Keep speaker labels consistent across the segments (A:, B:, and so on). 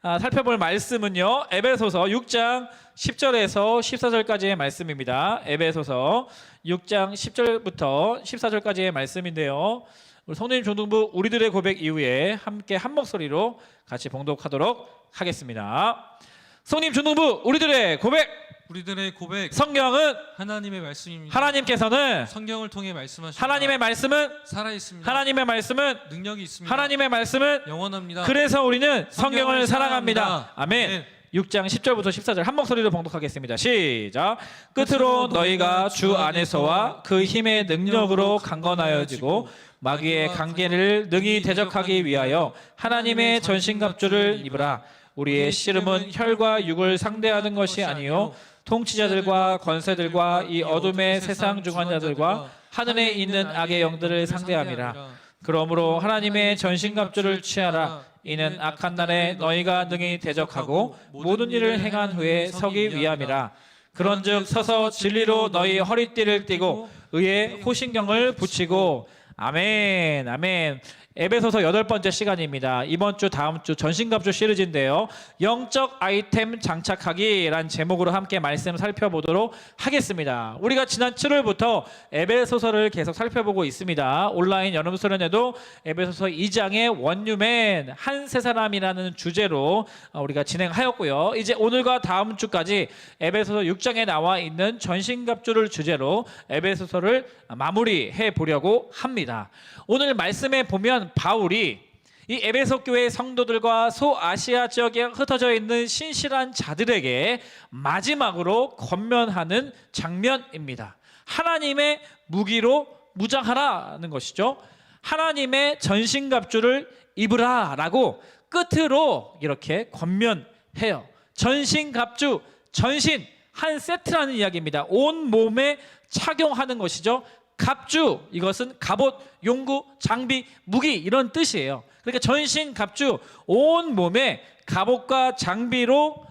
A: 살펴볼 말씀은요, 에베소서 6장 10절에서 14절까지의 말씀입니다. 에베소서 6장 10절부터 14절까지의 말씀인데요. 우리 성도님 중등부 우리들의 고백 이후에 함께 한 목소리로 같이 봉독하도록 하겠습니다. 성도님 중등부 우리들의 고백.
B: 우리들의 고백.
A: 성경은
B: 하나님의 말씀입니다.
A: 하나님께서는
B: 성경을 통해 말씀하십니다.
A: 하나님의 말씀은
B: 살아 있습니다.
A: 하나님의 말씀은
B: 능력이 있습니다.
A: 하나님의 말씀은
B: 영원합니다.
A: 그래서 우리는 성경을 사랑합니다.
B: 사랑합니다.
A: 아멘.
B: 네.
A: 6장 10절부터 14절 한 목소리로 봉독하겠습니다. 시작. 끝으로 너희가 주 안에서와 그 힘의 능력으로 강건하여지고 마귀의 강계를 능히 대적하기 위하여 하나님의 전신갑주를 입으라. 우리의 씨름은 혈과 육을 상대하는 것이 아니요 통치자들과 권세들과 이 어둠의 세상 주관자들과 하늘에 있는 악의 영들을 상대함이라. 그러므로 하나님의 전신갑주를 취하라. 이는 악한 날에 너희가 능히 대적하고 모든 일을 행한 후에 서기 위함이라. 그런즉 서서 진리로 너희 허리띠를 띠고 의의 호신경을 붙이고. 아멘. 아멘. 에베소서 8번째 시간입니다. 이번 주 다음 주 전신갑주 시리즈인데요. 영적 아이템 장착하기라는 제목으로 함께 말씀 살펴보도록 하겠습니다. 우리가 지난 7월부터 에베소서를 계속 살펴보고 있습니다. 온라인 연음 수련회도 에베소서 2장의 원유맨 한 세 사람이라는 주제로 우리가 진행하였고요. 이제 오늘과 다음 주까지 에베소서 6장에 나와 있는 전신갑주를 주제로 에베소서를 마무리해 보려고 합니다. 오늘 말씀에 보면 바울이 이 에베소 교회 성도들과 소아시아 지역에 흩어져 있는 신실한 자들에게 마지막으로 권면하는 장면입니다. 하나님의 무기로 무장하라는 것이죠. 하나님의 전신갑주를 입으라라고 끝으로 이렇게 권면해요. 전신갑주, 전신 한 세트라는 이야기입니다. 온 몸에 착용하는 것이죠. 갑주, 이것은 갑옷, 용구, 장비, 무기 이런 뜻이에요. 그러니까 전신 갑주, 온 몸에 갑옷과 장비로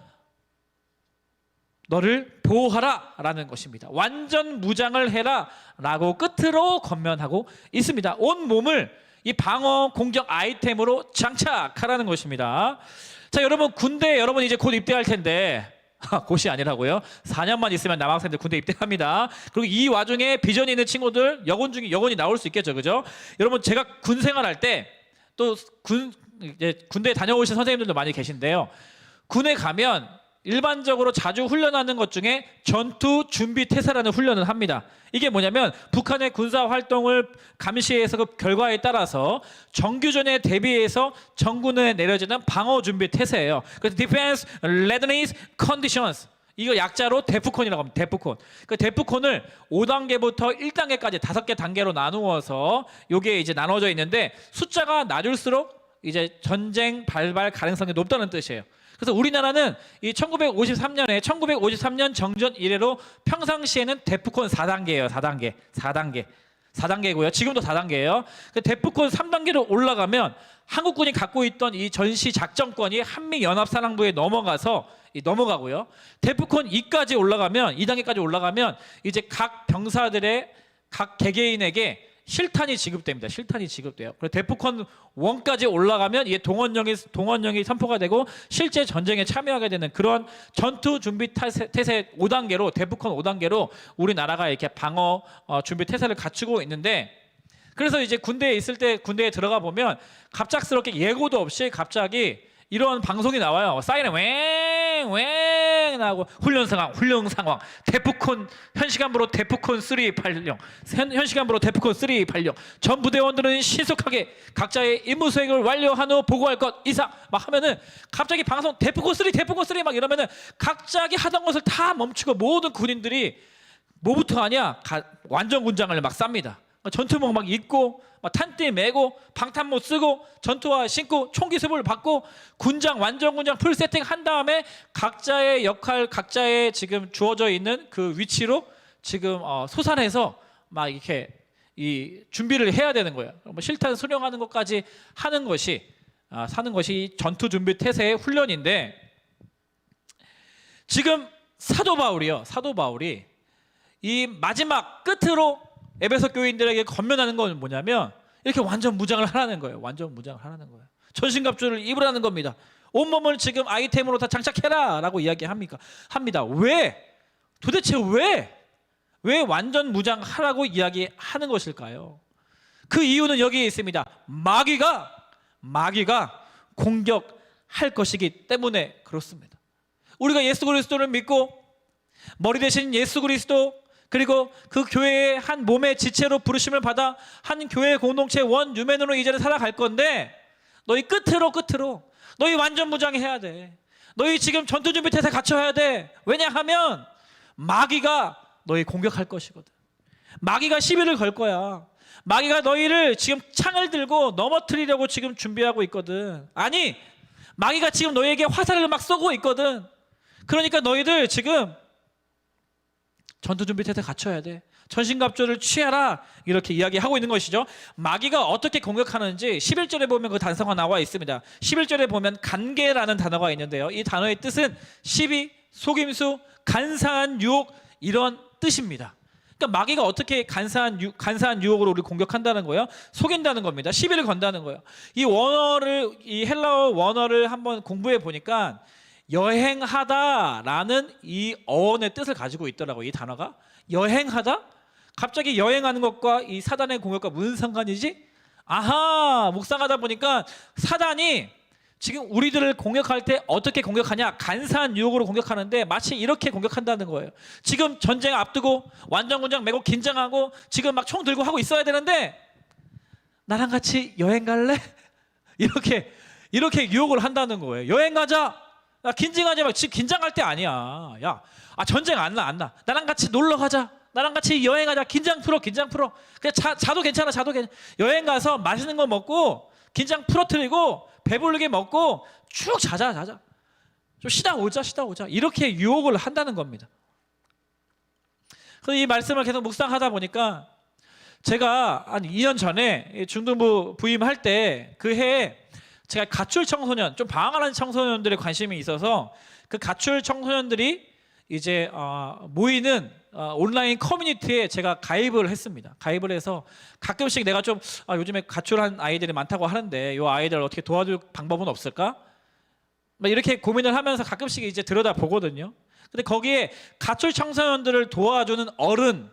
A: 너를 보호하라 라는 것입니다. 완전 무장을 해라 라고 끝으로 권면하고 있습니다. 온 몸을 이 방어 공격 아이템으로 장착하라는 것입니다. 자, 여러분 군대 여러분 이제 곧 입대할 텐데 곧이 아니라고요. 4년만 있으면 남학생들 군대 입대합니다. 그리고 이 와중에 비전이 있는 친구들 여군이 나올 수 있겠죠, 그죠? 여러분 제가 군 생활할 때 또 군대 다녀오신 선생님들도 많이 계신데요. 군에 가면 일반적으로 자주 훈련하는 것 중에 전투 준비 태세라는 훈련을 합니다. 이게 뭐냐면 북한의 군사 활동을 감시해서 그 결과에 따라서 정규전에 대비해서 정군에 내려지는 방어 준비 태세예요. 그래서 Defense Readiness Conditions, 이거 약자로 데프콘이라고 합니다. 데프콘. 그 데프콘을 5단계부터 1단계까지 5개 단계로 나누어서 이게 이제 나눠져 있는데 숫자가 낮을수록 이제 전쟁 발발 가능성이 높다는 뜻이에요. 그래서 우리나라는 이 1953년 정전 이래로 평상시에는 데프콘 4단계예요. 4단계고요. 지금도 4단계예요. 그 데프콘 3단계로 올라가면 한국군이 갖고 있던 이 전시 작전권이 한미연합사령부에 넘어가고요. 데프콘 2까지 올라가면 2단계까지 올라가면 이제 각 병사들의 각 개개인에게 실탄이 지급됩니다. 실탄이 지급돼요. 그리고 데프콘 1까지 올라가면 이게 동원령이 선포가 되고 실제 전쟁에 참여하게 되는 그런 전투 준비 태세 5단계로 데프콘 5단계로 우리나라가 이렇게 방어 준비 태세를 갖추고 있는데, 그래서 이제 군대에 들어가 보면 갑작스럽게 예고도 없이 갑자기 이런 방송이 나와요. 사이렌 웽 나오고 훈련 상황 데프콘 현시간부로 데프콘 380 현시간부로 데프콘 380 전 부대원들은 신속하게 각자의 임무 수행을 완료한 후 보고할 것 이상 막 하면은 갑자기 방송 데프콘 3 막 이러면은 갑자기 하던 것을 다 멈추고 모든 군인들이 뭐부터 하냐, 완전 군장을 막 쌉니다. 전투복 막 입고 막 탄띠 메고 방탄모 쓰고 전투화 신고 총기 수업을 받고 완전 군장 풀 세팅 한 다음에 각자의 역할, 각자의 지금 주어져 있는 그 위치로 지금 소산해서 막 이렇게 이 준비를 해야 되는 거예요. 뭐 실탄 수령하는 것까지 하는 것이 전투 준비 태세의 훈련인데, 지금 사도 바울이 이 마지막 끝으로 에베소 교인들에게 권면하는 건 뭐냐면 이렇게 완전 무장을 하라는 거예요. 전신갑주를 입으라는 겁니다. 온몸을 지금 아이템으로 다 장착해라 라고 이야기합니까? 합니다. 왜? 도대체 왜 완전 무장하라고 이야기하는 것일까요? 그 이유는 여기에 있습니다. 마귀가 공격할 것이기 때문에 그렇습니다. 우리가 예수 그리스도를 믿고 머리 대신 예수 그리스도, 그리고 그 교회의 한 몸의 지체로 부르심을 받아 한 교회 공동체 원유맨으로 이제는 살아갈 건데, 너희 끝으로 너희 완전 무장해야 돼. 너희 지금 전투 준비 태세 갖춰야 돼. 왜냐하면 마귀가 너희 공격할 것이거든. 마귀가 시비를 걸 거야. 마귀가 너희를 지금 창을 들고 넘어뜨리려고 지금 준비하고 있거든. 아니, 마귀가 지금 너희에게 화살을 막 쏘고 있거든. 그러니까 너희들 지금 전투 준비 태세 갖춰야 돼. 전신갑주를 취하라. 이렇게 이야기하고 있는 것이죠. 마귀가 어떻게 공격하는지 11절에 보면 그 단서가 나와 있습니다. 11절에 보면 간계라는 단어가 있는데요. 이 단어의 뜻은 시비, 속임수, 간사한 유혹, 이런 뜻입니다. 그러니까 마귀가 어떻게 간사한 유혹으로 우리를 공격한다는 거예요? 속인다는 겁니다. 시비를 건다는 거예요. 이 헬라어 원어를 한번 공부해 보니까 여행하다라는 이 어원의 뜻을 가지고 있더라고요. 이 단어가 여행하다? 갑자기 여행하는 것과 이 사단의 공격과 무슨 상관이지? 아하, 묵상하다 보니까 사단이 지금 우리들을 공격할 때 어떻게 공격하냐? 간사한 유혹으로 공격하는데 마치 이렇게 공격한다는 거예요. 지금 전쟁 앞두고 완전군장 메고 긴장하고 지금 막 총 들고 하고 있어야 되는데, 나랑 같이 여행 갈래? 이렇게 유혹을 한다는 거예요. 여행 가자. 야, 긴장하지 마. 지금 긴장할 때 아니야. 야, 전쟁 안 나. 나랑 같이 놀러 가자. 나랑 같이 여행하자. 긴장 풀어. 그냥 자도 괜찮아. 여행 가서 맛있는 거 먹고 긴장 풀어뜨리고 배부르게 먹고 쭉 자자. 좀 쉬다 오자. 이렇게 유혹을 한다는 겁니다. 그래서 이 말씀을 계속 묵상하다 보니까 제가 한 2년 전에 중등부 부임할 때 그 해에 제가 가출 청소년, 좀 방황하는 청소년들에 관심이 있어서 그 가출 청소년들이 이제 모이는 온라인 커뮤니티에 제가 가입을 했습니다. 가입을 해서 가끔씩 내가 좀 요즘에 가출한 아이들이 많다고 하는데 이 아이들을 어떻게 도와줄 방법은 없을까? 막 이렇게 고민을 하면서 가끔씩 이제 들여다 보거든요. 근데 거기에 가출 청소년들을 도와주는 어른을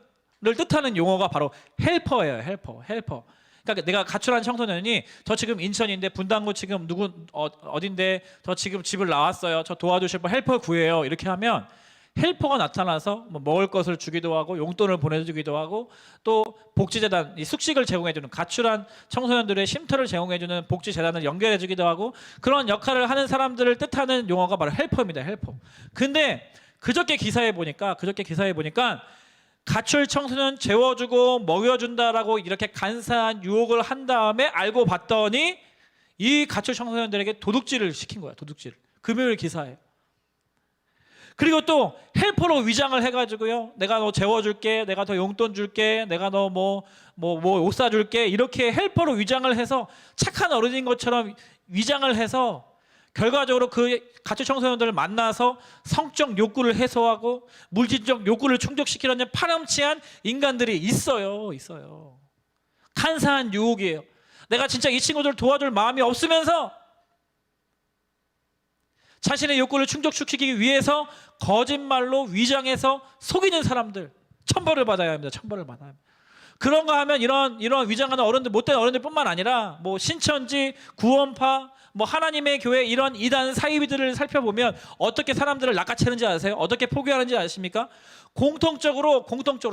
A: 뜻하는 용어가 바로 헬퍼예요. 헬퍼. 그러니까 내가 가출한 청소년이 저 지금 인천인데 분당구 지금 어딘데 저 지금 집을 나왔어요. 저 도와주실 분 헬퍼 구해요. 이렇게 하면 헬퍼가 나타나서 뭐 먹을 것을 주기도 하고 용돈을 보내주기도 하고 또 복지재단, 이 숙식을 제공해주는, 가출한 청소년들의 쉼터를 제공해주는 복지재단을 연결해주기도 하고 그런 역할을 하는 사람들을 뜻하는 용어가 바로 헬퍼입니다. 헬퍼. 근데 그저께 기사에 보니까 가출 청소년 재워주고 먹여준다라고 이렇게 간사한 유혹을 한 다음에 알고 봤더니 이 가출 청소년들에게 도둑질을 시킨 거야. 도둑질. 금요일 기사에. 그리고 또 헬퍼로 위장을 해가지고요. 내가 너 재워줄게. 내가 더 용돈 줄게. 내가 너 옷 사줄게. 이렇게 헬퍼로 위장을 해서 착한 어른인 것처럼 위장을 해서 결과적으로 그 가출 청소년들을 만나서 성적 욕구를 해소하고 물질적 욕구를 충족시키려는 파렴치한 인간들이 있어요. 간사한 유혹이에요. 내가 진짜 이 친구들 도와줄 마음이 없으면서 자신의 욕구를 충족시키기 위해서 거짓말로 위장해서 속이는 사람들, 천벌을 받아야 합니다. 그런가 하면 이런 위장하는 어른들, 못된 어른들뿐만 아니라 뭐 신천지, 구원파, 뭐 하나님의 교회 이런 이단 사이비들을 살펴보면 어떻게 사람들을 낚아채는지 아세요? 어떻게 포기하는지 아십니까? 공통적으로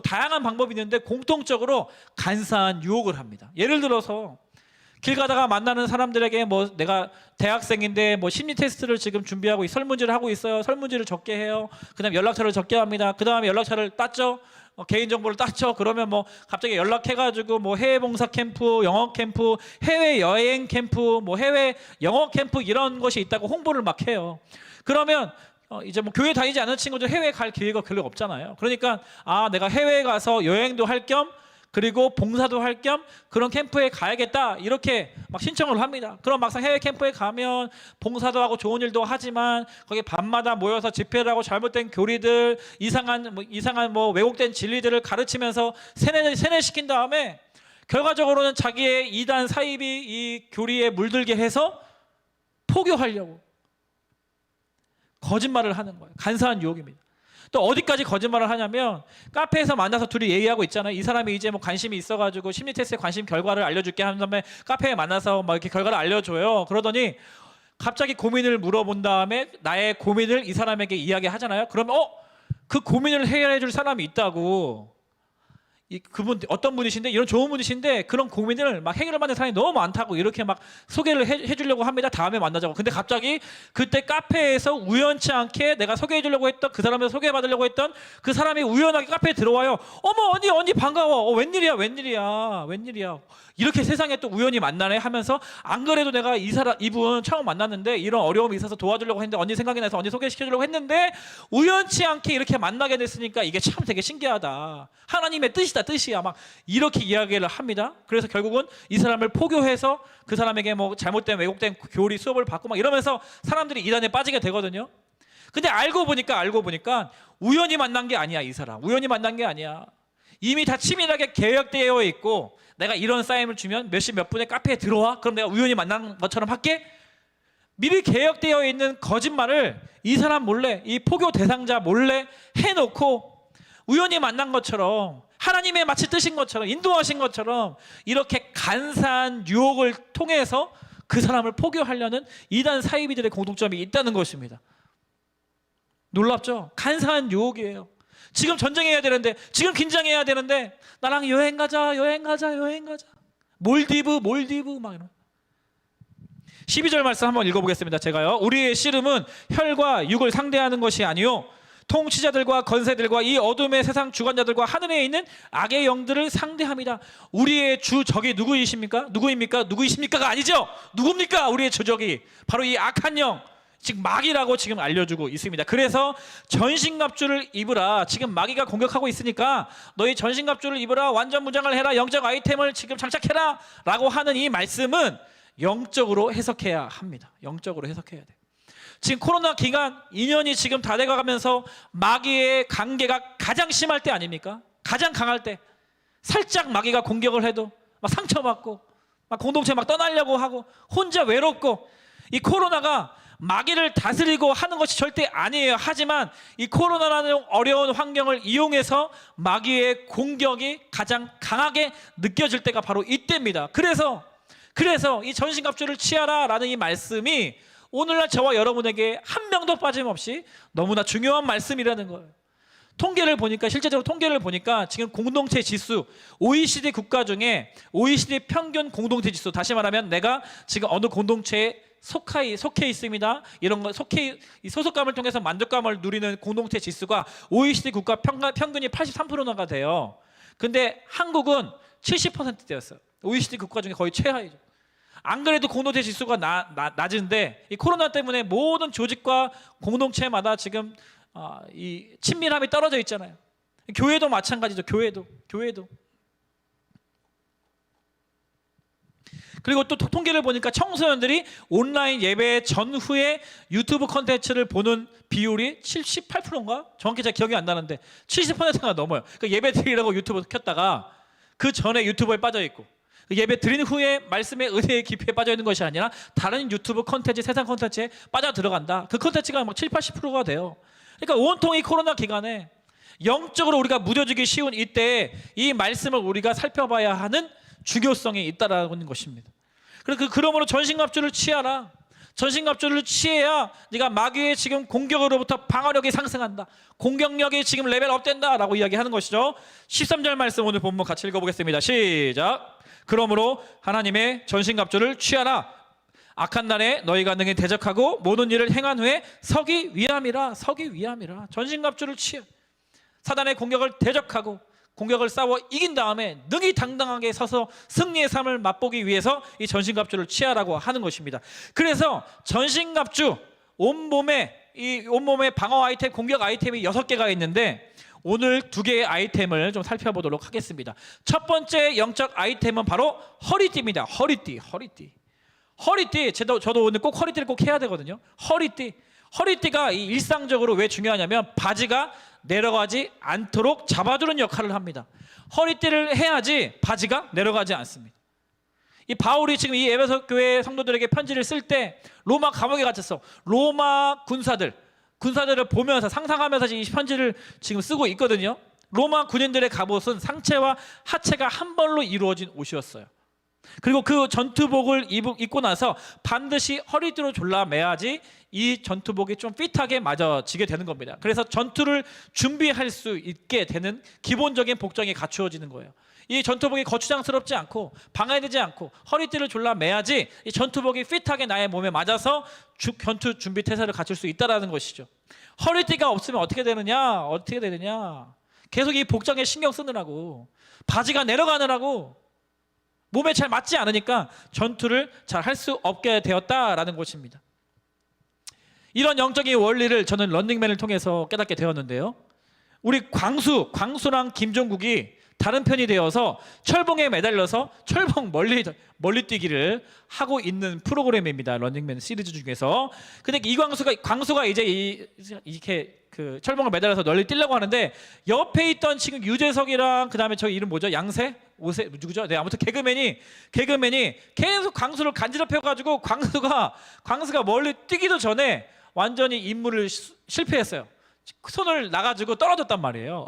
A: 다양한 방법이 있는데 공통적으로 간사한 유혹을 합니다. 예를 들어서 길 가다가 만나는 사람들에게 뭐 내가 대학생인데 뭐 심리 테스트를 지금 준비하고 설문지를 하고 있어요. 설문지를 적게 해요. 그다음 연락처를 적게 합니다. 그다음에 연락처를 땄죠. 개인정보를 땄죠. 그러면 뭐 갑자기 연락해가지고 뭐 해외 봉사 캠프, 영어 캠프, 해외 여행 캠프, 뭐 해외 영어 캠프 이런 것이 있다고 홍보를 막 해요. 그러면 이제 뭐 교회 다니지 않는 친구들 해외 갈 기회가 별로 없잖아요. 그러니까 내가 해외에 가서 여행도 할 겸 그리고 봉사도 할 겸 그런 캠프에 가야겠다 이렇게 막 신청을 합니다. 그럼 막상 해외 캠프에 가면 봉사도 하고 좋은 일도 하지만 거기 밤마다 모여서 집회를 하고 잘못된 교리들, 이상한 왜곡된 진리들을 가르치면서 세뇌시킨 다음에 결과적으로는 자기의 이단 사입이 이 교리에 물들게 해서 포교하려고 거짓말을 하는 거예요. 간사한 유혹입니다. 또 어디까지 거짓말을 하냐면 카페에서 만나서 둘이 얘기하고 있잖아요. 이 사람이 이제 뭐 관심이 있어가지고 심리 테스트의 관심 결과를 알려줄게 하는 다음에 카페에 만나서 막 이렇게 결과를 알려줘요. 그러더니 갑자기 고민을 물어본 다음에 나의 고민을 이 사람에게 이야기하잖아요. 그러면 그 고민을 해결해줄 사람이 있다고. 그분 어떤 분이신데 이런 좋은 분이신데 그런 고민을 막 해결을 받는 사람이 너무 많다고 이렇게 막 소개를 해주려고 합니다. 다음에 만나자고. 근데 갑자기 그때 카페에서 우연치 않게 내가 소개해주려고 했던 그 사람을 소개받으려고 했던 그 사람이 우연하게 카페에 들어와요. 어머 언니 반가워. 웬일이야. 이렇게 세상에 또 우연히 만나네 하면서 안 그래도 내가 이분 처음 만났는데 이런 어려움이 있어서 도와주려고 했는데 언니 생각이 나서 언니 소개시켜주려고 했는데 우연치 않게 이렇게 만나게 됐으니까 이게 참 되게 신기하다. 하나님의 뜻이야. 막 이렇게 이야기를 합니다. 그래서 결국은 이 사람을 포교해서 그 사람에게 뭐 잘못된 왜곡된 교리 수업을 받고 막 이러면서 사람들이 이단에 빠지게 되거든요. 근데 알고 보니까 우연히 만난 게 아니야. 이 사람 우연히 만난 게 아니야. 이미 다 치밀하게 계획되어 있고 내가 이런 사인을 주면 몇 시 몇 분에 카페에 들어와. 그럼 내가 우연히 만난 것처럼 할게. 미리 계획되어 있는 거짓말을 이 사람 몰래, 이 포교 대상자 몰래 해놓고 우연히 만난 것처럼 하나님의 마치 뜻인 것처럼 인도하신 것처럼 이렇게 간사한 유혹을 통해서 그 사람을 포교하려는 이단 사이비들의 공통점이 있다는 것입니다. 놀랍죠? 간사한 유혹이에요. 지금 전쟁해야 되는데, 지금 긴장해야 되는데 나랑 여행 가자. 몰디브 막 이런. 12절 말씀 한번 읽어보겠습니다. 제가요. 우리의 씨름은 혈과 육을 상대하는 것이 아니요 통치자들과 건세들과 이 어둠의 세상 주관자들과 하늘에 있는 악의 영들을 상대합니다. 우리의 주적이 누구이십니까가 아니죠. 누굽니까? 우리의 주적이 바로 이 악한 영, 즉 마귀라고 지금 알려주고 있습니다. 그래서 전신갑주를 입으라. 지금 마귀가 공격하고 있으니까 너희 전신갑주를 입으라. 완전 무장을 해라. 영적 아이템을 지금 장착해라 라고 하는 이 말씀은 영적으로 해석해야 합니다. 영적으로 해석해야 돼요. 지금 코로나 기간 2년이 지금 다 돼가면서 마귀의 관계가 가장 심할 때 아닙니까? 가장 강할 때. 살짝 마귀가 공격을 해도 막 상처받고 막 공동체 막 떠나려고 하고 혼자 외롭고, 이 코로나가 마귀를 다스리고 하는 것이 절대 아니에요. 하지만 이 코로나라는 어려운 환경을 이용해서 마귀의 공격이 가장 강하게 느껴질 때가 바로 이때입니다. 그래서 이 전신갑주를 취하라 라는 이 말씀이 오늘날 저와 여러분에게 한 명도 빠짐없이 너무나 중요한 말씀이라는 거예요. 실제적으로 통계를 보니까 지금 공동체 지수, OECD 국가 중에 OECD 평균 공동체 지수, 다시 말하면 내가 지금 어느 공동체에 속해 있습니다. 이런 거 이 소속감을 통해서 만족감을 누리는 공동체 지수가 OECD 국가 평균이 83%가 돼요. 근데 한국은 70%대였어요. OECD 국가 중에 거의 최하위죠. 안 그래도 공동체 지수가 낮은데 이 코로나 때문에 모든 조직과 공동체마다 지금 이 친밀함이 떨어져 있잖아요. 교회도 마찬가지죠. 교회도. 그리고 또 통계를 보니까 청소년들이 온라인 예배 전후에 유튜브 콘텐츠를 보는 비율이 78%인가? 정확히 제가 기억이 안 나는데 70%가 넘어요. 그러니까 예배 드리려고 유튜브 켰다가 그 전에 유튜브에 빠져 있고, 예배 드린 후에 말씀의 은혜의 깊이에 빠져 있는 것이 아니라 다른 유튜브 콘텐츠, 세상 콘텐츠에 빠져 들어간다. 그 콘텐츠가 막 70~80%가 돼요. 그러니까 온통 이 코로나 기간에 영적으로 우리가 무뎌지기 쉬운 이때에 이 말씀을 우리가 살펴봐야 하는 중요성이 있다라는 것입니다. 그러므로 전신갑주를 취하라. 전신갑주를 취해야 네가 마귀의 지금 공격으로부터 방어력이 상승한다. 공격력이 지금 레벨업 된다라고 이야기하는 것이죠. 13절 말씀 오늘 본문 같이 읽어보겠습니다. 시작. 그러므로 하나님의 전신갑주를 취하라. 악한 날에 너희가 능히 대적하고 모든 일을 행한 후에 서기 위함이라. 전신갑주를 취해 사단의 공격을 대적하고 공격을 싸워 이긴 다음에 능히 당당하게 서서 승리의 삶을 맛보기 위해서 이 전신갑주를 취하라고 하는 것입니다. 그래서 전신갑주, 온몸에 방어 아이템, 공격 아이템이 6개가 있는데 오늘 2개의 아이템을 좀 살펴보도록 하겠습니다. 첫 번째 영적 아이템은 바로 허리띠입니다. 허리띠. 저도 오늘 꼭 허리띠를 꼭 해야 되거든요. 허리띠가 일상적으로 왜 중요하냐면 바지가 내려가지 않도록 잡아주는 역할을 합니다. 허리띠를 해야지 바지가 내려가지 않습니다. 이 바울이 지금 이 에베소 교회 성도들에게 편지를 쓸 때 로마 감옥에 갇혔어. 로마 군사들, 군사들을 보면서 상상하면서 이 편지를 지금 쓰고 있거든요. 로마 군인들의 갑옷은 상체와 하체가 한 벌로 이루어진 옷이었어요. 그리고 그 전투복을 입고 나서 반드시 허리띠로 졸라매야지 이 전투복이 좀 핏하게 맞아지게 되는 겁니다. 그래서 전투를 준비할 수 있게 되는 기본적인 복장이 갖추어지는 거예요. 이 전투복이 거추장스럽지 않고 방해되지 않고 허리띠를 졸라매야지 이 전투복이 핏하게 나의 몸에 맞아서 전투 준비 태세를 갖출 수 있다는 것이죠. 허리띠가 없으면 어떻게 되느냐? 계속 이 복장에 신경 쓰느라고, 바지가 내려가느라고 몸에 잘 맞지 않으니까 전투를 잘 할 수 없게 되었다라는 것입니다. 이런 영적인 원리를 저는 런닝맨을 통해서 깨닫게 되었는데요. 우리 광수랑 김종국이 다른 편이 되어서 철봉에 매달려서 철봉 멀리 뛰기를 하고 있는 프로그램입니다. 런닝맨 시리즈 중에서. 근데 이 광수가 이제 이렇게 그 철봉을 매달려서 널리 뛰려고 하는데 옆에 있던 지금 유재석이랑 그다음에 저 이름 뭐죠? 양세? 오세 누구죠? 네, 아무튼 개그맨이 계속 광수를 간지럽혀가지고 광수가 멀리 뛰기도 전에 완전히 임무를 실패했어요. 손을 놔가지고 떨어졌단 말이에요.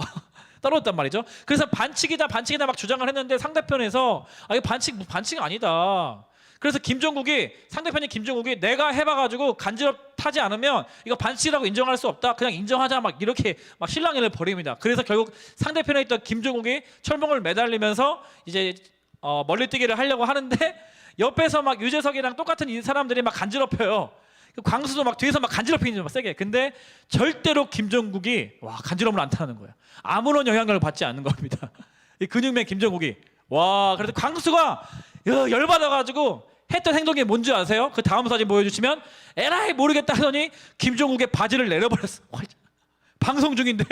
A: 떨어졌단 말이죠. 그래서 반칙이다 막 주장을 했는데 상대편에서 이거 반칙 아니다. 그래서 상대편이 김종국이 내가 해봐가지고 간지럽하지 않으면 이거 반칙이라고 인정할 수 없다. 그냥 인정하자 막 이렇게 막 실랑이를 벌입니다. 그래서 결국 상대편에 있던 김종국이 철봉을 매달리면서 이제 멀리뛰기를 하려고 하는데 옆에서 막 유재석이랑 똑같은 이 사람들이 막 간지럽혀요. 광수도 막 뒤에서 막 간지럽히는 막 세게. 근데 절대로 김종국이 간지럼을 안 타는 거예요. 아무런 영향을 받지 않는 겁니다. 이 근육맨 김종국이 그래도 광수가 열받아가지고 했던 행동이 뭔지 아세요? 그 다음 사진 보여주시면 에라이 모르겠다 하더니 김종국의 바지를 내려버렸어. 방송 중인데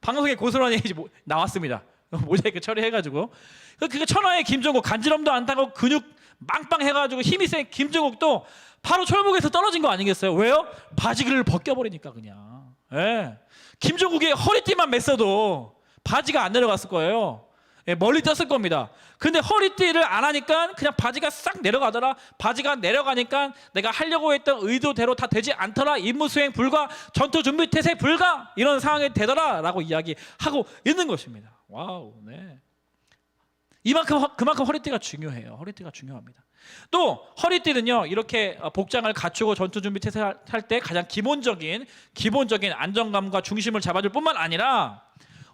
A: 방송에 고스란히 나왔습니다. 모자이크 처리해가지고 그 천하의 김종국 간지럼도 안 타고 근육 빵빵 해가지고 힘이 센 김종국도 바로 철봉에서 떨어진 거 아니겠어요? 왜요? 바지를 벗겨버리니까 그냥. 예. 김종국의 허리띠만 맸어도 바지가 안 내려갔을 거예요. 예, 멀리 떴을 겁니다. 근데 허리띠를 안 하니까 그냥 바지가 싹 내려가더라. 바지가 내려가니까 내가 하려고 했던 의도대로 다 되지 않더라. 임무 수행 불가, 전투 준비 태세 불가, 이런 상황이 되더라라고 이야기하고 있는 것입니다. 와우, 네. 그만큼 허리띠가 중요해요. 허리띠가 중요합니다. 또 허리띠는요, 이렇게 복장을 갖추고 전투 준비 태세할 때 가장 기본적인 안정감과 중심을 잡아줄 뿐만 아니라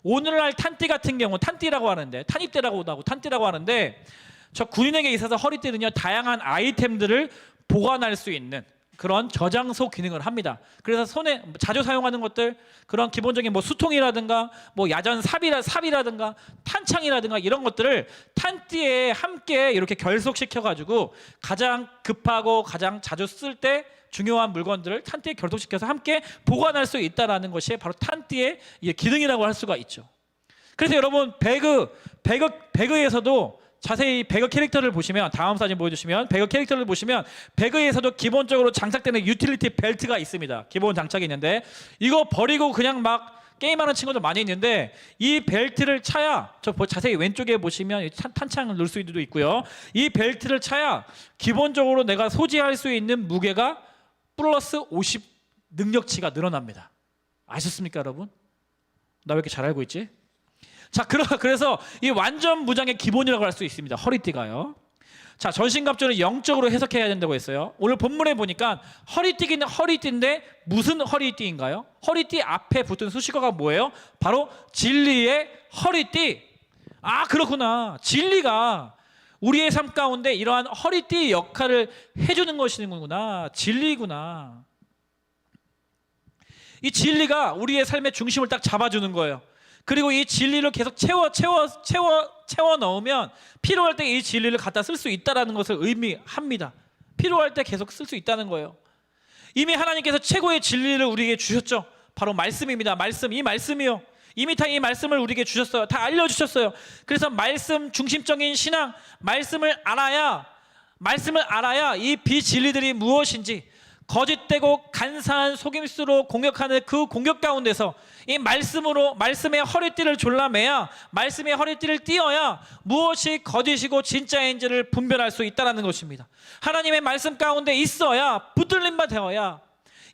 A: 오늘날 탄띠 같은 경우 탄띠라고 하는데 탄입대라고 하고 탄띠라고 하는데 저 군인에게 있어서 허리띠는요 다양한 아이템들을 보관할 수 있는 그런 저장소 기능을 합니다. 그래서 손에 자주 사용하는 것들 그런 기본적인 뭐 수통이라든가 뭐 야전 삽이라든가 탄창이라든가 이런 것들을 탄띠에 함께 이렇게 결속시켜 가지고 가장 급하고 가장 자주 쓸 때 중요한 물건들을 탄띠에 결속시켜서 함께 보관할 수 있다는 것이 바로 탄띠의 기능이라고 할 수가 있죠. 그래서 여러분 배그에서도 자세히 배그 캐릭터를 보시면 다음 사진 보여주시면 배그 캐릭터를 보시면 배그에서도 기본적으로 장착되는 유틸리티 벨트가 있습니다. 기본 장착이 있는데 이거 버리고 그냥 막 게임하는 친구들 많이 있는데 이 벨트를 차야 자세히 왼쪽에 보시면 탄창을 넣을 수 있고요. 이 벨트를 차야 기본적으로 내가 소지할 수 있는 무게가 플러스 50 능력치가 늘어납니다. 아셨습니까 여러분? 나 왜 이렇게 잘 알고 있지? 자, 그래서 이 완전 무장의 기본이라고 할 수 있습니다. 허리띠가요. 자, 전신갑주는 영적으로 해석해야 된다고 했어요. 오늘 본문에 보니까 허리띠기는 허리띠인데 무슨 허리띠인가요? 허리띠 앞에 붙은 수식어가 뭐예요? 바로 진리의 허리띠. 아, 그렇구나. 진리가 우리의 삶 가운데 이러한 허리띠 역할을 해주는 것이구나. 진리구나. 이 진리가 우리의 삶의 중심을 딱 잡아주는 거예요. 그리고 이 진리를 계속 채워 넣으면 필요할 때 이 진리를 갖다 쓸 수 있다는 것을 의미합니다. 필요할 때 계속 쓸 수 있다는 거예요. 이미 하나님께서 최고의 진리를 우리에게 주셨죠. 바로 말씀입니다. 이 말씀이요. 이미 다 이 말씀을 우리에게 주셨어요. 다 알려주셨어요. 그래서 말씀 중심적인 신앙, 말씀을 알아야 이 비진리들이 무엇인지 거짓되고 간사한 속임수로 공격하는 그 공격 가운데서 이 말씀의 허리띠를 졸라매야 말씀의 허리띠를 띄어야 무엇이 거짓이고 진짜인지를 분별할 수 있다는 것입니다. 하나님의 말씀 가운데 있어야 붙들림 바 되어야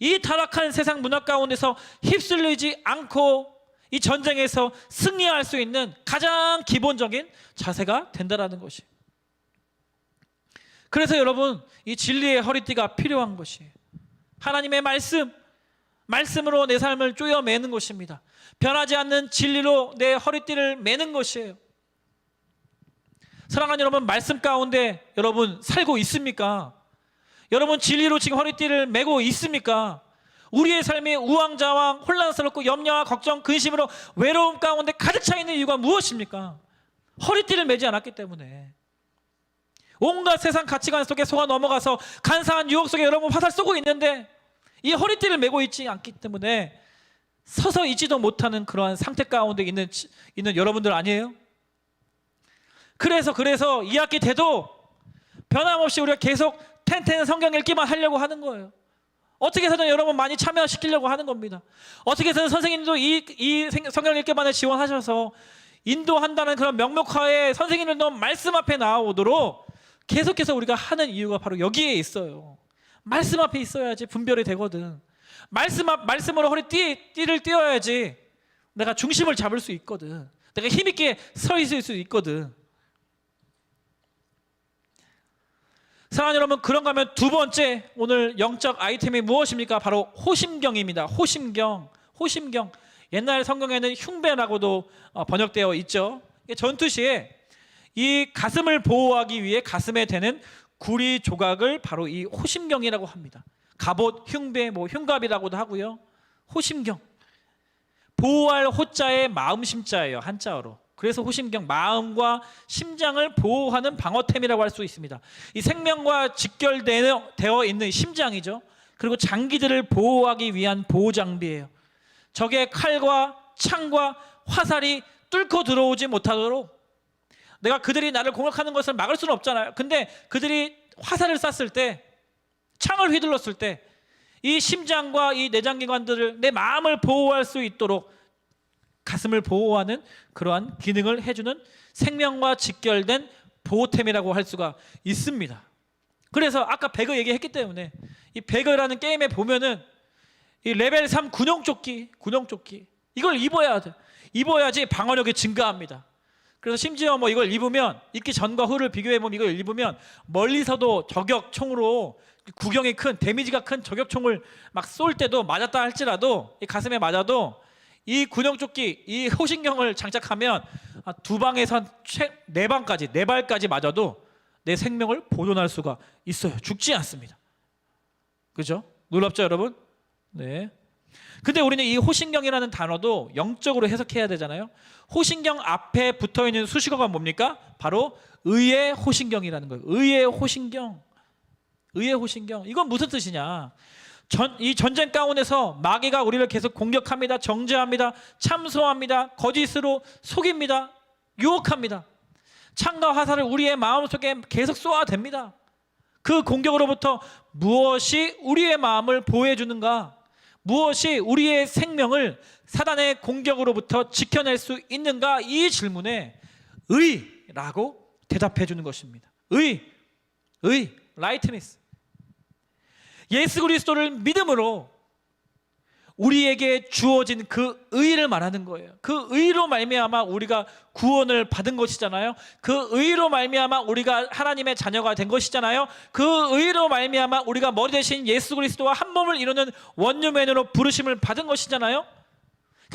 A: 이 타락한 세상 문화 가운데서 휩쓸리지 않고 이 전쟁에서 승리할 수 있는 가장 기본적인 자세가 된다라는 것이. 그래서 여러분, 이 진리의 허리띠가 필요한 것이에요. 하나님의 말씀으로 내 삶을 쪼여매는 것입니다. 변하지 않는 진리로 내 허리띠를 매는 것이에요. 사랑하는 여러분, 말씀 가운데 여러분 살고 있습니까? 여러분 진리로 지금 허리띠를 매고 있습니까? 우리의 삶이 우왕좌왕 혼란스럽고 염려와 걱정, 근심으로 외로움 가운데 가득 차 있는 이유가 무엇입니까? 허리띠를 매지 않았기 때문에. 온갖 세상 가치관 속에 속아 넘어가서 간사한 유혹 속에 여러분 화살 쏘고 있는데 이 허리띠를 매고 있지 않기 때문에 서서 있지도 못하는 그러한 상태 가운데 있는 여러분들 아니에요? 그래서 이 학기 돼도 변함없이 우리가 계속 텐텐 성경 읽기만 하려고 하는 거예요. 어떻게 해서든 여러분 많이 참여시키려고 하는 겁니다. 어떻게 해서든 선생님도 이 성경 읽기만을 지원하셔서 인도한다는 그런 명목하에 선생님들도 말씀 앞에 나오도록 계속해서 우리가 하는 이유가 바로 여기에 있어요. 말씀 앞에 있어야지 분별이 되거든. 말씀으로 허리띠를 띄어야지 내가 중심을 잡을 수 있거든. 내가 힘있게 서 있을 수 있거든. 사랑하는 여러분, 그런가 하면 두 번째 오늘 영적 아이템이 무엇입니까? 바로 호심경입니다. 호심경. 옛날 성경에는 흉배라고도 번역되어 있죠. 전투 시에 이 가슴을 보호하기 위해 가슴에 대는 구리 조각을 바로 이 호심경이라고 합니다. 갑옷, 흉배, 흉갑이라고도 하고요. 호심경. 보호할 호자의 마음 심자예요, 한자어로. 그래서 호심경, 마음과 심장을 보호하는 방어템이라고 할 수 있습니다. 이 생명과 직결되어 있는 심장이죠. 그리고 장기들을 보호하기 위한 보호 장비예요. 적의 칼과 창과 화살이 뚫고 들어오지 못하도록, 내가 그들이 나를 공격하는 것을 막을 수는 없잖아요. 근데 그들이 화살을 쐈을 때, 창을 휘둘렀을 때 이 심장과 이 내장기관들을, 내 마음을 보호할 수 있도록 가슴을 보호하는 그러한 기능을 해주는 생명과 직결된 보호템이라고 할 수가 있습니다. 그래서 아까 배그 얘기했기 때문에 이 배그라는 게임에 보면은 이 레벨 3 군용조끼 이걸 입어야 돼. 입어야지 방어력이 증가합니다. 그래서 심지어 이걸 입으면, 입기 전과 후를 비교해보면 이걸 입으면 멀리서도 저격총으로, 구경이 큰, 데미지가 큰 저격총을 막 쏠 때도, 맞았다 할지라도, 이 가슴에 맞아도 이 군용조끼, 이 호신경을 장착하면 두 방에서 네 발까지 맞아도 내 생명을 보존할 수가 있어요. 죽지 않습니다. 그죠? 놀랍죠, 여러분? 네. 근데 우리는 이 호신경이라는 단어도 영적으로 해석해야 되잖아요. 호신경 앞에 붙어있는 수식어가 뭡니까? 바로 의의 호신경이라는 거예요. 의의 호신경. 이건 무슨 뜻이냐? 이 전쟁 가운데서 마귀가 우리를 계속 공격합니다. 정죄합니다. 참소합니다. 거짓으로 속입니다. 유혹합니다. 창과 화살을 우리의 마음속에 계속 쏘아댑니다. 그 공격으로부터 무엇이 우리의 마음을 보호해 주는가? 무엇이 우리의 생명을 사단의 공격으로부터 지켜낼 수 있는가? 이 질문에 의라고 대답해 주는 것입니다. 라이트니스. 예수 그리스도를 믿음으로 우리에게 주어진 그 의를 말하는 거예요. 그 의로 말미암아 우리가 구원을 받은 것이잖아요. 그 의로 말미암아 우리가 하나님의 자녀가 된 것이잖아요. 그 의로 말미암아 우리가 머리 대신 예수 그리스도와 한 몸을 이루는 원유맨으로 부르심을 받은 것이잖아요.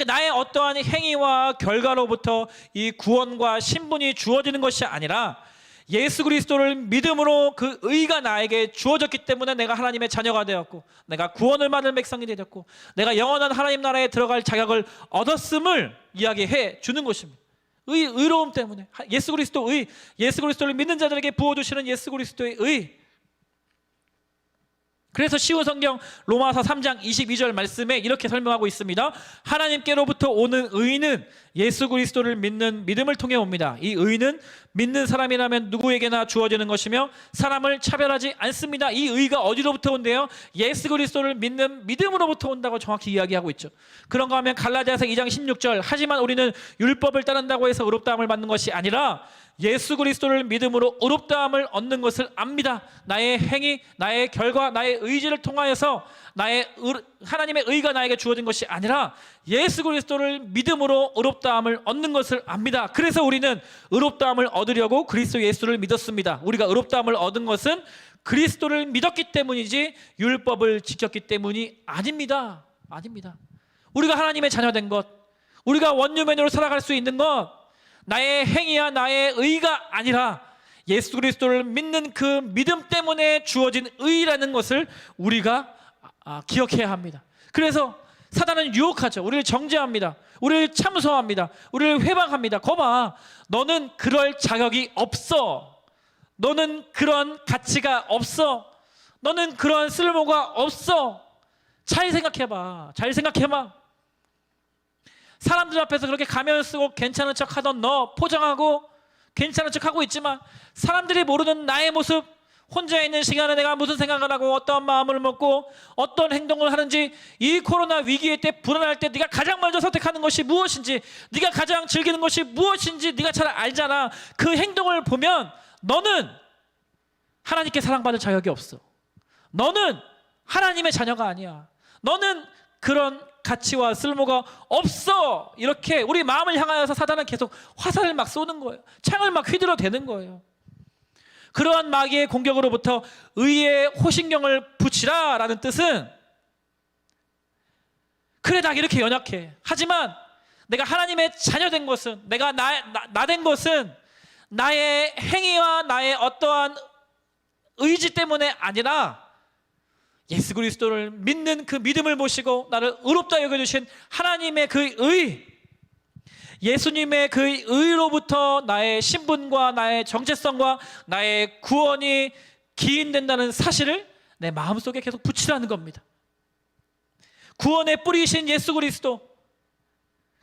A: 나의 어떠한 행위와 결과로부터 이 구원과 신분이 주어지는 것이 아니라 예수 그리스도를 믿음으로 그 의가 나에게 주어졌기 때문에 내가 하나님의 자녀가 되었고, 내가 구원을 받을 백성이 되었고, 내가 영원한 하나님 나라에 들어갈 자격을 얻었음을 이야기해 주는 것입니다. 의로움 때문에. 예수 그리스도를 믿는 자들에게 부어주시는 예수 그리스도의 의. 그래서 쉬운 성경 로마서 3장 22절 말씀에 이렇게 설명하고 있습니다. 하나님께로부터 오는 의는 예수 그리스도를 믿는 믿음을 통해 옵니다. 이 의는 믿는 사람이라면 누구에게나 주어지는 것이며 사람을 차별하지 않습니다. 이 의가 어디로부터 온대요? 예수 그리스도를 믿는 믿음으로부터 온다고 정확히 이야기하고 있죠. 그런가 하면 갈라디아서 2장 16절, 하지만 우리는 율법을 따른다고 해서 의롭다함을 받는 것이 아니라 예수 그리스도를 믿음으로 의롭다함을 얻는 것을 압니다. 나의 행위, 나의 결과, 나의 의지를 통하여서 하나님의 의가 나에게 주어진 것이 아니라 예수 그리스도를 믿음으로 의롭다함을 얻는 것을 압니다. 그래서 우리는 의롭다함을 얻으려고 그리스도 예수를 믿었습니다. 우리가 의롭다함을 얻은 것은 그리스도를 믿었기 때문이지 율법을 지켰기 때문이 아닙니다. 아닙니다. 우리가 하나님의 자녀된 것, 우리가 원유맨으로 살아갈 수 있는 것, 나의 행위야 나의 의가 아니라 예수 그리스도를 믿는 그 믿음 때문에 주어진 의라는 것을 우리가 기억해야 합니다. 그래서 사단은 유혹하죠. 우리를 정죄합니다. 우리를 참소합니다. 우리를 회방합니다. 거봐, 너는 그럴 자격이 없어. 너는 그런 가치가 없어. 너는 그런 쓸모가 없어. 잘 생각해봐. 잘 생각해봐. 사람들 앞에서 그렇게 가면 쓰고 괜찮은 척 하던 너, 포장하고 괜찮은 척 하고 있지만 사람들이 모르는 나의 모습, 혼자 있는 시간에 내가 무슨 생각을 하고 어떤 마음을 먹고 어떤 행동을 하는지, 이 코로나 위기의 때 불안할 때 네가 가장 먼저 선택하는 것이 무엇인지, 네가 가장 즐기는 것이 무엇인지 네가 잘 알잖아. 그 행동을 보면 너는 하나님께 사랑받을 자격이 없어. 너는 하나님의 자녀가 아니야. 너는 그런 가치와 쓸모가 없어. 이렇게 우리 마음을 향하여서 사단은 계속 화살을 막 쏘는 거예요. 창을 막 휘둘러대는 거예요. 그러한 마귀의 공격으로부터 의의 호신경을 붙이라 라는 뜻은, 그래 나 이렇게 연약해. 하지만 내가 하나님의 자녀된 것은, 내가 나 된 것은 나의 행위와 나의 어떠한 의지 때문에 아니라 예수 그리스도를 믿는 그 믿음을 모시고 나를 의롭다 여겨주신 하나님의 그 의, 예수님의 그 의로부터 나의 신분과 나의 정체성과 나의 구원이 기인된다는 사실을 내 마음속에 계속 붙이라는 겁니다. 구원의 뿌리이신 예수 그리스도,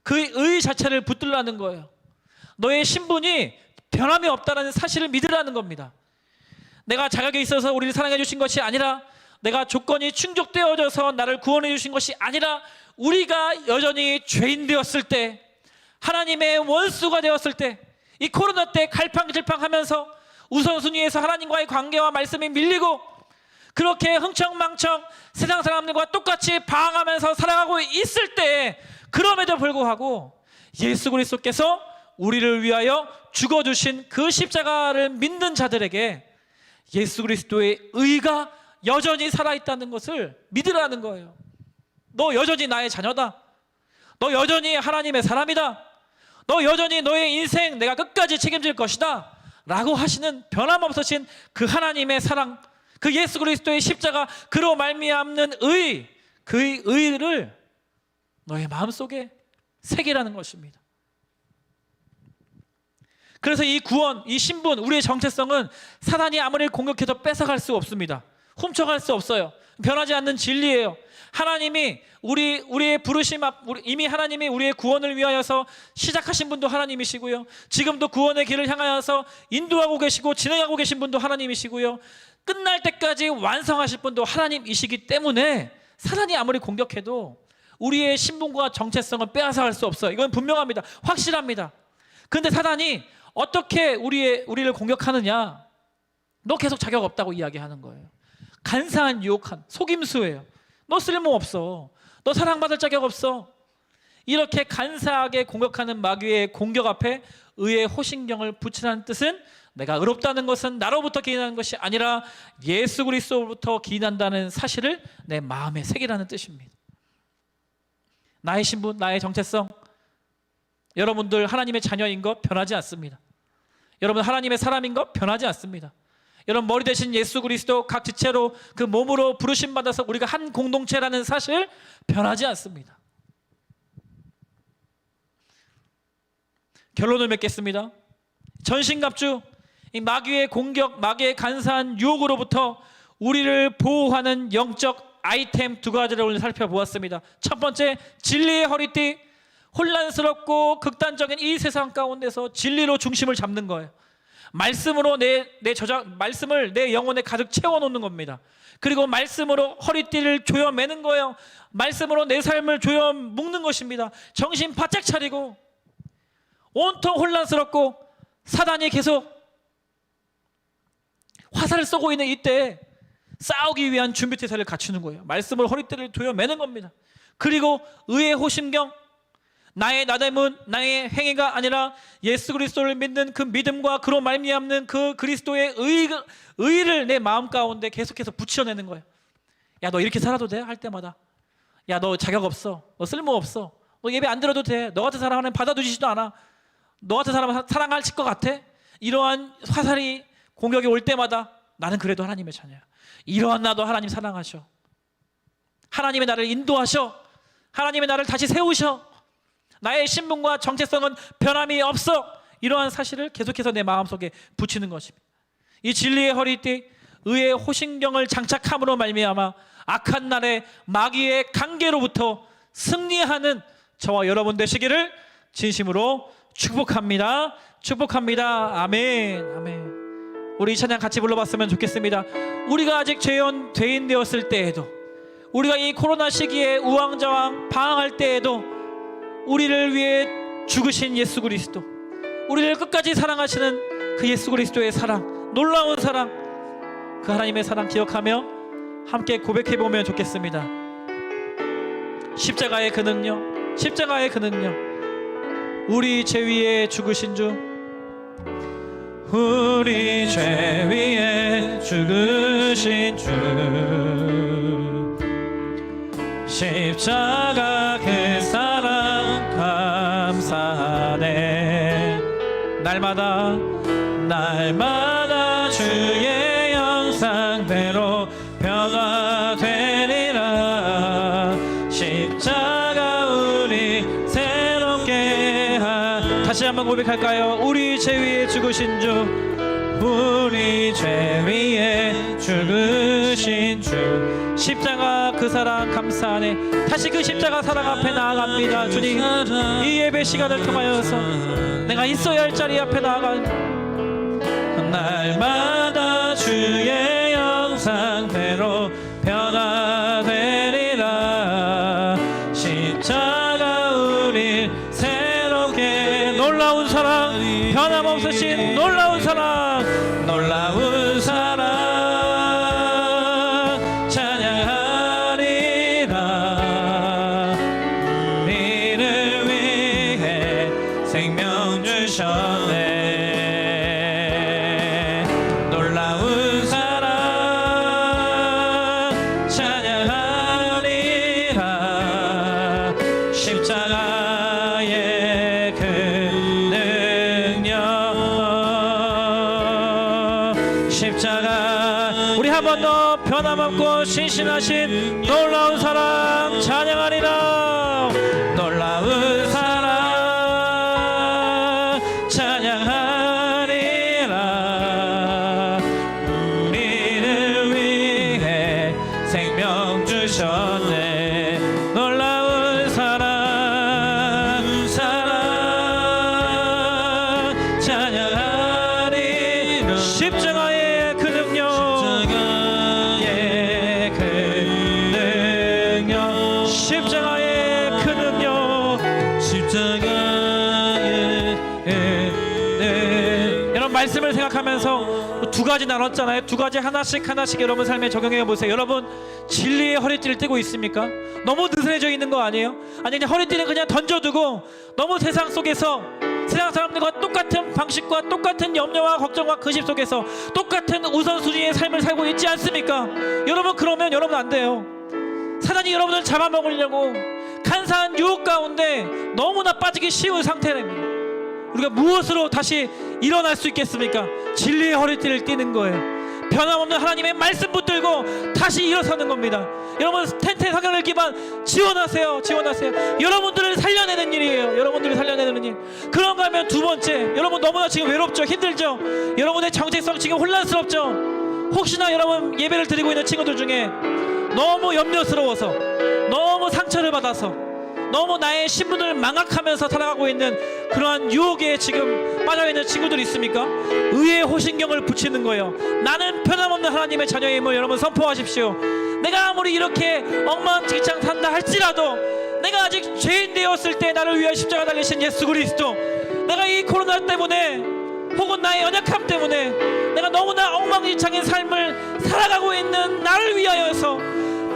A: 그 의 자체를 붙들라는 거예요. 너의 신분이 변함이 없다는 사실을 믿으라는 겁니다. 내가 자격이 있어서 우리를 사랑해 주신 것이 아니라, 내가 조건이 충족되어져서 나를 구원해 주신 것이 아니라, 우리가 여전히 죄인 되었을 때, 하나님의 원수가 되었을 때, 이 코로나 때 갈팡질팡하면서 우선순위에서 하나님과의 관계와 말씀이 밀리고 그렇게 흥청망청 세상 사람들과 똑같이 방황하면서 살아가고 있을 때, 그럼에도 불구하고 예수 그리스도께서 우리를 위하여 죽어주신 그 십자가를 믿는 자들에게 예수 그리스도의 의가 여전히 살아있다는 것을 믿으라는 거예요. 너 여전히 나의 자녀다. 너 여전히 하나님의 사람이다. 너 여전히 너의 인생 내가 끝까지 책임질 것이다 라고 하시는 변함없으신 그 하나님의 사랑, 그 예수 그리스도의 십자가, 그로 말미암는 의, 그 의를 너의 마음속에 새기라는 것입니다. 그래서 이 구원, 이 신분, 우리의 정체성은 사단이 아무리 공격해도 뺏어갈 수 없습니다. 훔쳐갈 수 없어요. 변하지 않는 진리예요. 하나님이 우리의 부르심 이미 하나님이 우리의 구원을 위하여서 시작하신 분도 하나님이시고요, 지금도 구원의 길을 향하여서 인도하고 계시고 진행하고 계신 분도 하나님이시고요, 끝날 때까지 완성하실 분도 하나님이시기 때문에 사단이 아무리 공격해도 우리의 신분과 정체성을 빼앗아갈 수 없어요. 이건 분명합니다. 확실합니다. 그런데 사단이 어떻게 우리를 공격하느냐? 너 계속 자격 없다고 이야기하는 거예요. 간사한 유혹한 속임수예요. 너 쓸모없어. 너 사랑받을 자격 없어. 이렇게 간사하게 공격하는 마귀의 공격 앞에 의의 호신경을 붙이라는 뜻은, 내가 의롭다는 것은 나로부터 기인하는 것이 아니라 예수 그리스도로부터 기인한다는 사실을 내 마음에 새기라는 뜻입니다. 나의 신분, 나의 정체성, 여러분들 하나님의 자녀인 것 변하지 않습니다. 여러분 하나님의 사람인 것 변하지 않습니다. 여러분 머리 대신 예수 그리스도 각 지체로 그 몸으로 부르심 받아서 우리가 한 공동체라는 사실 변하지 않습니다. 결론을 맺겠습니다. 전신갑주, 이 마귀의 공격, 마귀의 간사한 유혹으로부터 우리를 보호하는 영적 아이템 두 가지를 오늘 살펴보았습니다. 첫 번째, 진리의 허리띠. 혼란스럽고 극단적인 이 세상 가운데서 진리로 중심을 잡는 거예요. 말씀으로 말씀을 내 영혼에 가득 채워놓는 겁니다. 그리고 말씀으로 허리띠를 조여 매는 거예요. 말씀으로 내 삶을 조여 묶는 것입니다. 정신 바짝 차리고 온통 혼란스럽고 사단이 계속 화살을 쏘고 있는 이때 싸우기 위한 준비태세를 갖추는 거예요. 말씀을 허리띠를 조여 매는 겁니다. 그리고 의의 호심경, 나의 나됨은 나의 행위가 아니라 예수 그리스도를 믿는 그 믿음과 그로 말미암는 그 그리스도의 의를 내 마음 가운데 계속해서 붙여내는 거예요. 야, 너 이렇게 살아도 돼? 할 때마다. 야, 너 자격 없어. 너 쓸모 없어. 너 예배 안 들어도 돼. 너 같은 사람 하나님 받아주시지도 않아. 너 같은 사람 사랑할 것 같아? 이러한 화살이 공격이 올 때마다 나는 그래도 하나님의 자녀야. 이러한 나도 하나님 사랑하셔. 하나님의 나를 인도하셔. 하나님의 나를 다시 세우셔. 나의 신분과 정체성은 변함이 없어. 이러한 사실을 계속해서 내 마음속에 붙이는 것입니다. 이 진리의 허리띠, 의의 호신경을 장착함으로 말미암아 악한 날에 마귀의 관계로부터 승리하는 저와 여러분 되시기를 진심으로 축복합니다. 축복합니다. 아멘. 아멘. 우리 이 찬양 같이 불러봤으면 좋겠습니다. 우리가 아직 죄인 되었을 때에도, 우리가 이 코로나 시기에 우왕좌왕 방황할 때에도 우리를 위해 죽으신 예수 그리스도, 우리를 끝까지 사랑하시는 그 예수 그리스도의 사랑, 놀라운 사랑, 그 하나님의 사랑 기억하며 함께 고백해보면 좋겠습니다. 십자가의 그 능력, 십자가의 그 능력, 우리 죄 위에 죽으신 주, 우리 죄 위에 죽으신 주, 십자가 그 사랑 감사하네. 날마다 주의 형상대로 변화되리라. 십자가 우리 새롭게 다시 한번 고백할까요? 우리 죄 위에 죽으신 주, 우리 죄 위에 죽으신 주, 십자가 그 사랑 감사하네. 다시 그 십자가 사랑 앞에 나아갑니다. 주님, 이 예배 시간을 통하여서 내가 있어야 할 자리 앞에 나아가 날마다 주의 형상대로 변화되리라. 십자가 우리 새롭게 놀라운 사랑, 변함없으신 놀라운 사랑, 놀라운 사랑 찬양하리라. 우리를 위해 생명 주셨네. 놀라운 사랑 찬양하리라. 십자가의 그 능력, 십자가 우리 한 번 더 변함없고 신실하신 놀라운 사랑 찬양하리라. 놀라운 사랑 찬양하리라. 우리를 위해 생명 주셨네. 놀라운 사랑 찬양하리라. 십자가의 그 능력, 십자가의 그 능력, 여러분 말씀을 생각하면서 두 가지 나눴잖아요. 두 가지 하나씩 여러분 삶에 적용해 보세요. 여러분 진리의 허리띠를 띠고 있습니까? 너무 느슨해져 있는 거 아니에요? 아니 그냥 허리띠를 그냥 던져두고 너무 세상 속에서 세상 사람들과 똑같은 방식과 똑같은 염려와 걱정과 근심 속에서 똑같은 우선순위의 삶을 살고 있지 않습니까? 여러분 그러면 여러분 안 돼요. 사단이 여러분을 잡아먹으려고 간사한 유혹 가운데 너무나 빠지기 쉬운 상태랍니다. 우리가 무엇으로 다시 일어날 수 있겠습니까? 진리의 허리띠를 띠는 거예요. 변함없는 하나님의 말씀 붙들고 다시 일어서는 겁니다. 여러분 텐트의 성경을 기반 지원하세요. 여러분들을 살려내는 일이에요. 여러분들을 살려내는 일. 그런가 하면 두 번째, 여러분 너무나 지금 외롭죠? 힘들죠? 여러분의 정체성 지금 혼란스럽죠? 혹시나 여러분 예배를 드리고 있는 친구들 중에 너무 염려스러워서, 너무 상처를 받아서, 너무 나의 신분을 망각하면서 살아가고 있는 그러한 유혹에 지금 빠져있는 친구들 있습니까? 의의 호신경을 붙이는 거예요. 나는 변함없는 하나님의 자녀임을 여러분 선포하십시오. 내가 아무리 이렇게 엉망진창 산다 할지라도, 내가 아직 죄인 되었을 때 나를 위해 십자가 달리신 예수 그리스도, 내가 이 코로나 때문에 혹은 나의 연약함 때문에 내가 너무나 엉망진창인 삶을 살아가고 있는 나를 위하여서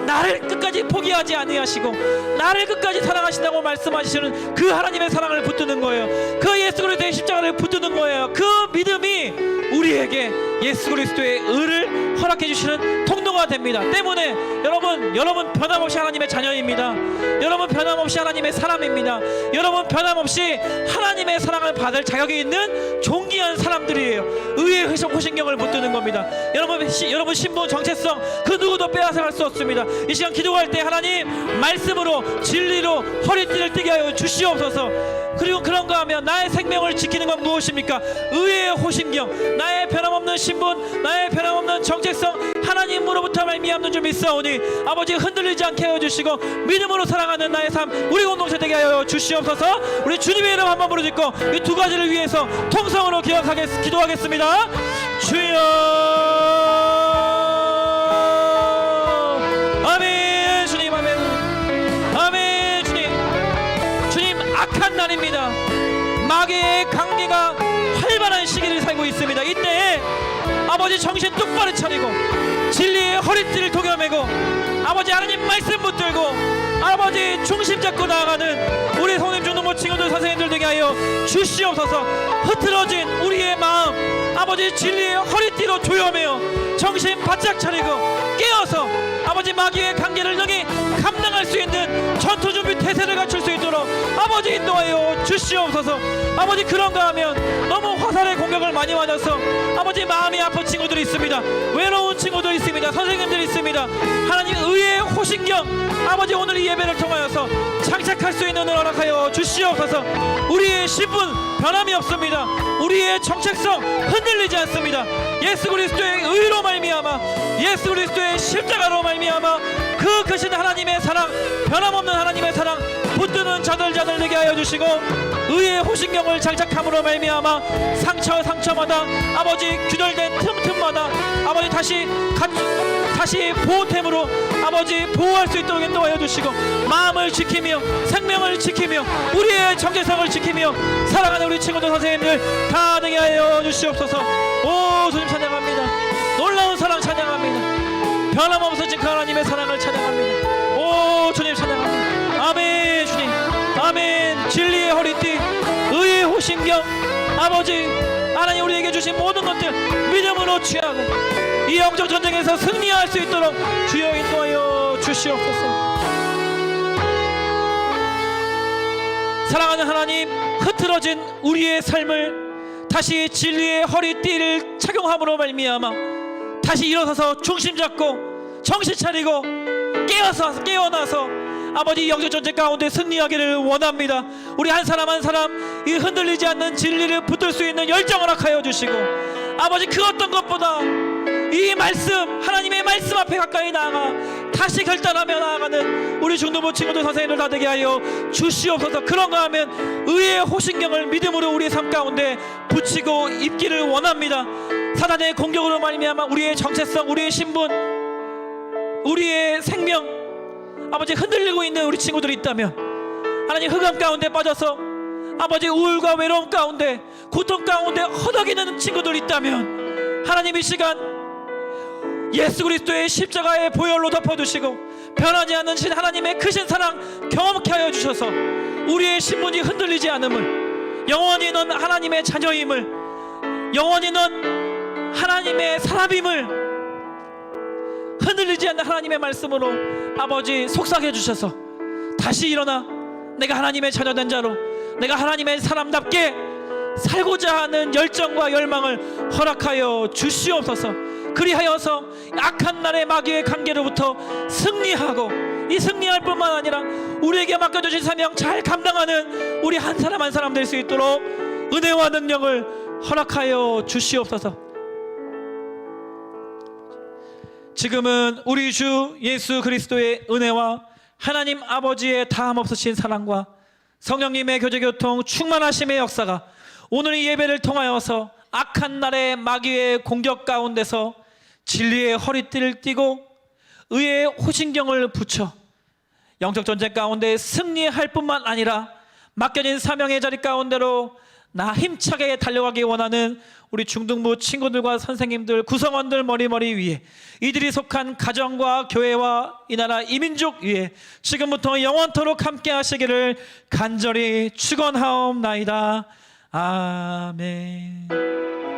A: 나를 끝까지 포기하지 아니하시고 나를 끝까지 사랑하신다고 말씀하시는 그 하나님의 사랑을 붙드는 거예요. 그 예수 그리스도의 십자가를 붙드는 거예요. 그 믿음이 우리에게 예수 그리스도의 의를 허락해 주시는 통로가 됩니다. 때문에 여러분 변함없이 하나님의 자녀입니다. 여러분 변함없이 하나님의 사람입니다. 여러분 변함없이 하나님의 사랑을 받을 자격이 있는 존귀한 사람들이에요. 의의 호신경을 붙드는 겁니다. 여러분 신분 정체성 그 누구도 빼앗아갈 수 없습니다. 이 시간 기도할 때 하나님 말씀으로 진리로 허리띠를 띠게 하여 주시옵소서. 그리고 그런가 하면 나의 생명을 지키는 건 무엇입니까? 의의 호신경, 나의 변함없는 신분, 나의 변함없는 정체성 하나님으로부터 말미암는 줄 믿사오니 아버지 흔들리지 않게 하여 주시고 믿음으로 살아가는 나의 삶 우리 공동체 되게 하여 주시옵소서. 우리 주님의 이름 한번 부르짖고 이 두 가지를 위해서 통성으로 기도하겠습니다. 주여 아멘. 주님 아멘. 아멘. 주님 악한 날입니다. 마귀의 관계가 활발한 시기를 살고 있습니다. 이때 아버지 정신 똑바로 차리고 진리의 허리띠를 동여매고 아버지 하나님 말씀 붙들고 아버지 중심 잡고 나아가는 우리 성님 중동부 친구들 선생님들 되게 하여 주시옵소서. 흐트러진 우리의 마음 아버지 진리의 허리띠로 조여매어 정신 바짝 차리고 깨어서 아버지 마귀의 관계를 능히 감당할 수 있는 전투 준비 태세를 갖출 수 있도록 아버지 인도하여 주시옵소서. 아버지 그런가 하면 너무 화살의 공격을 많이 맞아서 아버지 마음이 아픈 친구들이 있습니다. 외로운 친구들이 있습니다. 선생님들이 있습니다. 하나님 의의 호신경 아버지 오늘 이 예배를 통하여서 장착할 수 있는 은혜를 허락하여 주시옵소서. 우리의 신분 변함이 없습니다. 우리의 정체성 흔들리지 않습니다. 예수 그리스도의 의로 말미암아 예수 그리스도의 십자가로 말미암아 그 크신 하나님의 사랑 변함없는 하나님의 사랑 붙드는 자들 되게 하여 주시고 의의 호신경을 장착함으로 말미암아 상처마다 아버지 균열된 틈마다 아버지 다시 보호템으로 아버지 보호할 수 있도록 인도하여 주시고 마음을 지키며 생명을 지키며 우리의 정체성을 지키며 사랑하는 우리 친구들 선생님들 다 되게 하여 주시옵소서. 오 주님 찬양합니다. 놀라운 사랑 찬양합니다. 변함없으신 그 하나님의 사랑을 찬양합니다. 오 주님 찬양합니다. 아멘. 주님 아멘. 진리의 허리띠 의의 호신경 아버지 하나님 우리에게 주신 모든 것들 믿음으로 취하고 이 영적 전쟁에서 승리할 수 있도록 주여 인도하여 주시옵소서. 사랑하는 하나님 흐트러진 우리의 삶을 다시 진리의 허리띠를 착용함으로 말미암아 다시 일어서서 중심 잡고 정신 차리고 깨어나서 아버지 영적 전쟁 가운데 승리하기를 원합니다. 우리 한 사람 한 사람 이 흔들리지 않는 진리를 붙들 수 있는 열정을 허락하여 주시고 아버지 그 어떤 것보다 이 말씀 하나님의 말씀 앞에 가까이 나아가 다시 결단하며 나아가는 우리 중도부 친구들 선생님들 다 되게 하여 주시옵소서. 그런가 하면 의의 호신경을 믿음으로 우리의 삶 가운데 붙이고 입기를 원합니다. 사단의 공격으로 말미암아 우리의 정체성 우리의 신분 우리의 생명 아버지 흔들리고 있는 우리 친구들이 있다면 하나님 흑암 가운데 빠져서 아버지 우울과 외로움 가운데 고통 가운데 허덕이는 친구들이 있다면 하나님 이 시간 예수 그리스도의 십자가의 보혈로 덮어두시고 변하지 않는 신 하나님의 크신 사랑 경험케 하여 주셔서 우리의 신분이 흔들리지 않음을 영원히 넌 하나님의 자녀임을 영원히 넌 하나님의 사람임을 흔들리지 않는 하나님의 말씀으로 아버지 속삭여 주셔서 다시 일어나 내가 하나님의 자녀된 자로 내가 하나님의 사람답게 살고자 하는 열정과 열망을 허락하여 주시옵소서. 그리하여서 악한 날의 마귀의 관계로부터 승리하고 이 승리할 뿐만 아니라 우리에게 맡겨주신 사명 잘 감당하는 우리 한 사람 한 사람 될 수 있도록 은혜와 능력을 허락하여 주시옵소서. 지금은 우리 주 예수 그리스도의 은혜와 하나님 아버지의 다함없으신 사랑과 성령님의 교제교통 충만하심의 역사가 오늘 이 예배를 통하여서 악한 날의 마귀의 공격 가운데서 진리의 허리띠를 띠고 의의 호신경을 붙여 영적 전쟁 가운데 승리할 뿐만 아니라 맡겨진 사명의 자리 가운데로 나 힘차게 달려가기 원하는 우리 중등부 친구들과 선생님들, 구성원들 머리 위에, 이들이 속한 가정과 교회와 이 나라 이민족 위에 지금부터 영원토록 함께 하시기를 간절히 축원하옵나이다. 아멘.